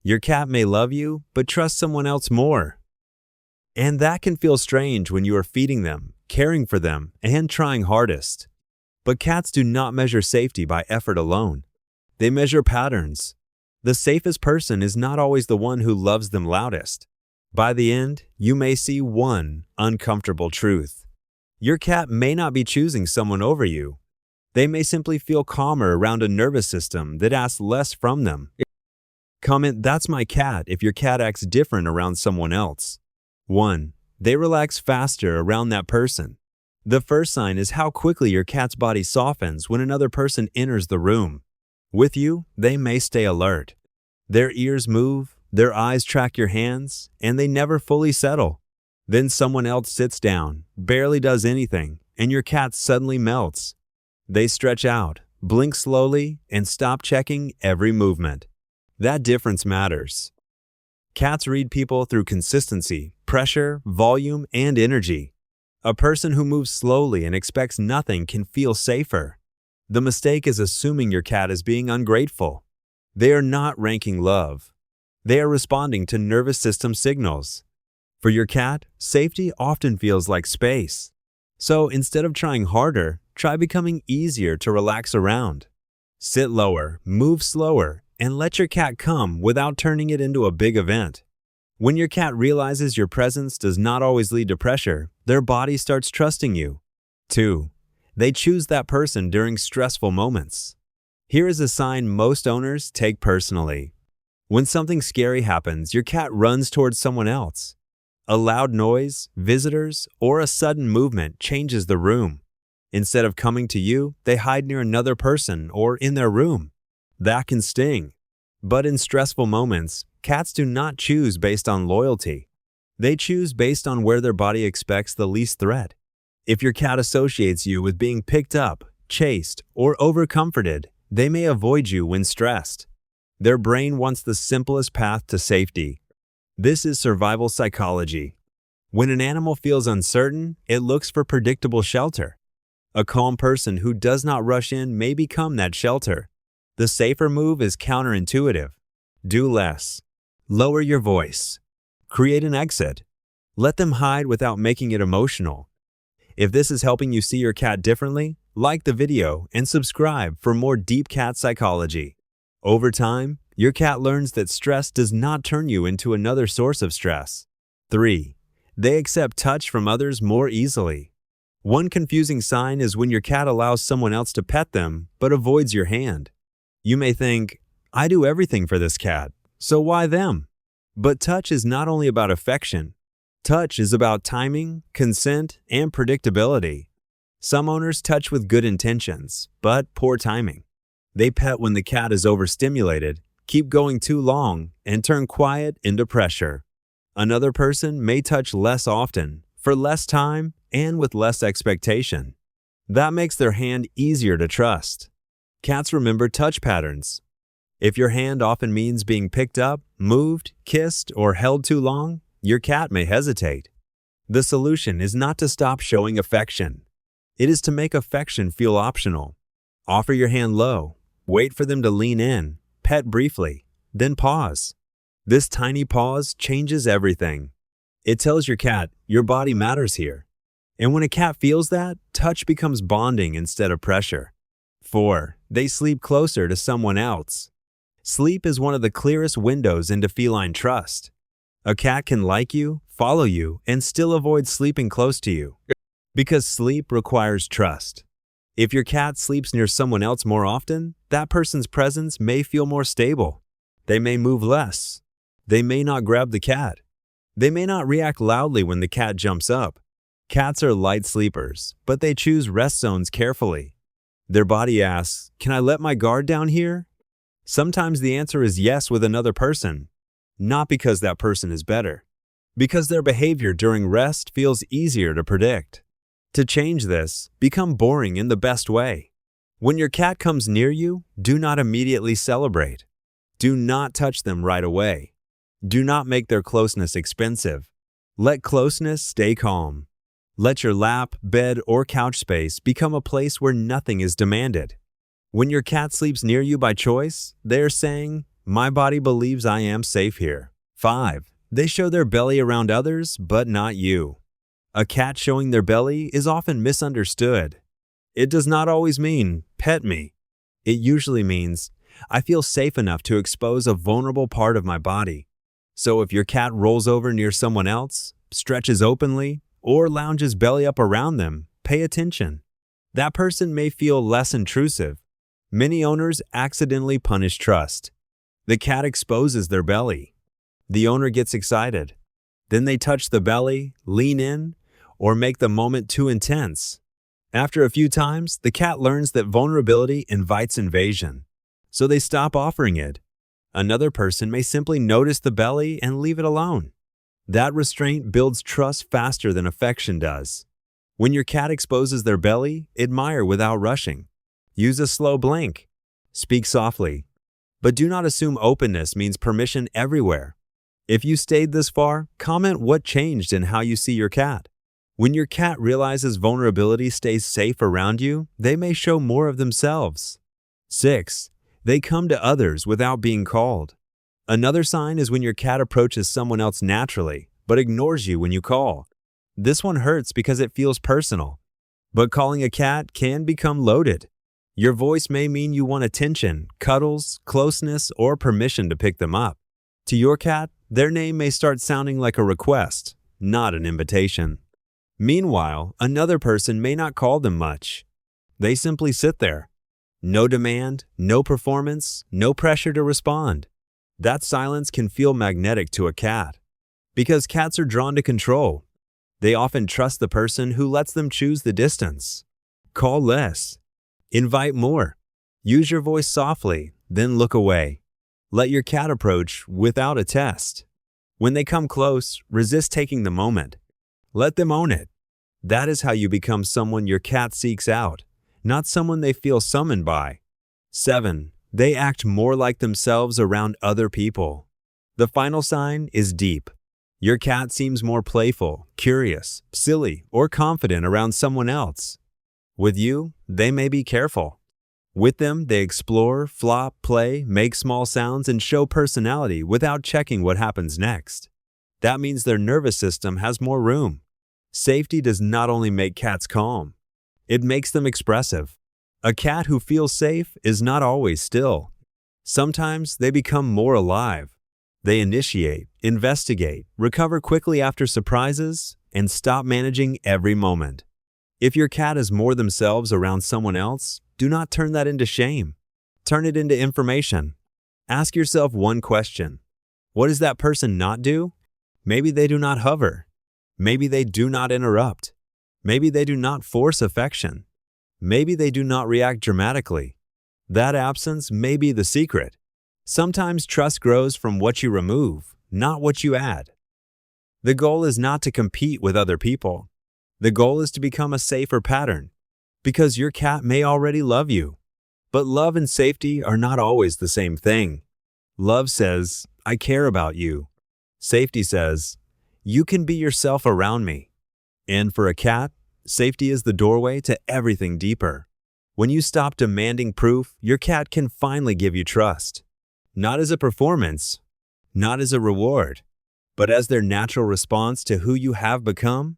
Your cat may love you, but trust someone else more. And that can feel strange when you are feeding them, caring for them, and trying hardest. But cats do not measure safety by effort alone. They measure patterns. The safest person is not always the one who loves them loudest. By the end, you may see one uncomfortable truth. Your cat may not be choosing someone over you. They may simply feel calmer around a nervous system that asks less from them. Comment, "That's my cat," if your cat acts different around someone else. 1. They relax faster around that person. The first sign is how quickly your cat's body softens when another person enters the room. With you, they may stay alert. Their ears move, their eyes track your hands, and they never fully settle. Then someone else sits down, barely does anything, and your cat suddenly melts. They stretch out, blink slowly, and stop checking every movement. That difference matters. Cats read people through consistency, pressure, volume, and energy. A person who moves slowly and expects nothing can feel safer. The mistake is assuming your cat is being ungrateful. They are not ranking love. They are responding to nervous system signals. For your cat, safety often feels like space. So instead of trying harder, try becoming easier to relax around. Sit lower, move slower, and let your cat come without turning it into a big event. When your cat realizes your presence does not always lead to pressure, their body starts trusting you. 2. They choose that person during stressful moments. Here is a sign most owners take personally. When something scary happens, your cat runs towards someone else. A loud noise, visitors, or a sudden movement changes the room. Instead of coming to you, they hide near another person or in their room. That can sting. But in stressful moments, cats do not choose based on loyalty. They choose based on where their body expects the least threat. If your cat associates you with being picked up, chased, or overcomforted, they may avoid you when stressed. Their brain wants the simplest path to safety. This is survival psychology. When an animal feels uncertain, it looks for predictable shelter. A calm person who does not rush in may become that shelter. The safer move is counterintuitive. Do less. Lower your voice. Create an exit. Let them hide without making it emotional. If this is helping you see your cat differently, like the video and subscribe for more deep cat psychology. Over time, your cat learns that stress does not turn you into another source of stress. 3. They accept touch from others more easily. One confusing sign is when your cat allows someone else to pet them but avoids your hand. You may think, "I do everything for this cat, so why them?" But touch is not only about affection. Touch is about timing, consent, and predictability. Some owners touch with good intentions, but poor timing. They pet when the cat is overstimulated, keep going too long, and turn quiet into pressure. Another person may touch less often, for less time, and with less expectation. That makes their hand easier to trust. Cats remember touch patterns. If your hand often means being picked up, moved, kissed, or held too long, your cat may hesitate. The solution is not to stop showing affection. It is to make affection feel optional. Offer your hand low, wait for them to lean in, pet briefly, then pause. This tiny pause changes everything. It tells your cat, your body matters here. And when a cat feels that, touch becomes bonding instead of pressure. 4. They sleep closer to someone else. Sleep is one of the clearest windows into feline trust. A cat can like you, follow you, and still avoid sleeping close to you. Because sleep requires trust. If your cat sleeps near someone else more often, that person's presence may feel more stable. They may move less. They may not grab the cat. They may not react loudly when the cat jumps up. Cats are light sleepers, but they choose rest zones carefully. Their body asks, "Can I let my guard down here?" Sometimes the answer is yes with another person, not because that person is better, because their behavior during rest feels easier to predict. To change this, become boring in the best way. When your cat comes near you, do not immediately celebrate. Do not touch them right away. Do not make their closeness expensive. Let closeness stay calm. Let your lap, bed, or couch space become a place where nothing is demanded. When your cat sleeps near you by choice, they are saying, My body believes I am safe here. 5. They show their belly around others, but not you. A cat showing their belly is often misunderstood. It does not always mean, pet me. It usually means, I feel safe enough to expose a vulnerable part of my body. So if your cat rolls over near someone else, stretches openly, or lounges belly up around them, pay attention. That person may feel less intrusive. Many owners accidentally punish trust. The cat exposes their belly. The owner gets excited. Then they touch the belly, lean in, or make the moment too intense. After a few times, the cat learns that vulnerability invites invasion, so they stop offering it. Another person may simply notice the belly and leave it alone. That restraint builds trust faster than affection does. When your cat exposes their belly, admire without rushing. Use a slow blink. Speak softly. But do not assume openness means permission everywhere. If you stayed this far, comment what changed in how you see your cat. When your cat realizes vulnerability stays safe around you, they may show more of themselves. 6. They come to others without being called. Another sign is when your cat approaches someone else naturally, but ignores you when you call. This one hurts because it feels personal. But calling a cat can become loaded. Your voice may mean you want attention, cuddles, closeness, or permission to pick them up. To your cat, their name may start sounding like a request, not an invitation. Meanwhile, another person may not call them much. They simply sit there. No demand, no performance, no pressure to respond. That silence can feel magnetic to a cat. Because cats are drawn to control. They often trust the person who lets them choose the distance. Call less. Invite more. Use your voice softly, then look away. Let your cat approach without a test. When they come close, resist taking the moment. Let them own it. That is how you become someone your cat seeks out, not someone they feel summoned by. 7. They act more like themselves around other people. The final sign is deep. Your cat seems more playful, curious, silly, or confident around someone else. With you, they may be careful. With them, they explore, flop, play, make small sounds, and show personality without checking what happens next. That means their nervous system has more room. Safety does not only make cats calm, it makes them expressive. A cat who feels safe is not always still. Sometimes they become more alive. They initiate, investigate, recover quickly after surprises, and stop managing every moment. If your cat is more themselves around someone else, do not turn that into shame. Turn it into information. Ask yourself one question. What does that person not do? Maybe they do not hover. Maybe they do not interrupt. Maybe they do not force affection. Maybe they do not react dramatically. That absence may be the secret. Sometimes trust grows from what you remove, not what you add. The goal is not to compete with other people. The goal is to become a safer pattern, because your cat may already love you. But love and safety are not always the same thing. Love says, I care about you. Safety says, you can be yourself around me. And for a cat, safety is the doorway to everything deeper. When you stop demanding proof, your cat can finally give you trust. Not as a performance, not as a reward, but as their natural response to who you have become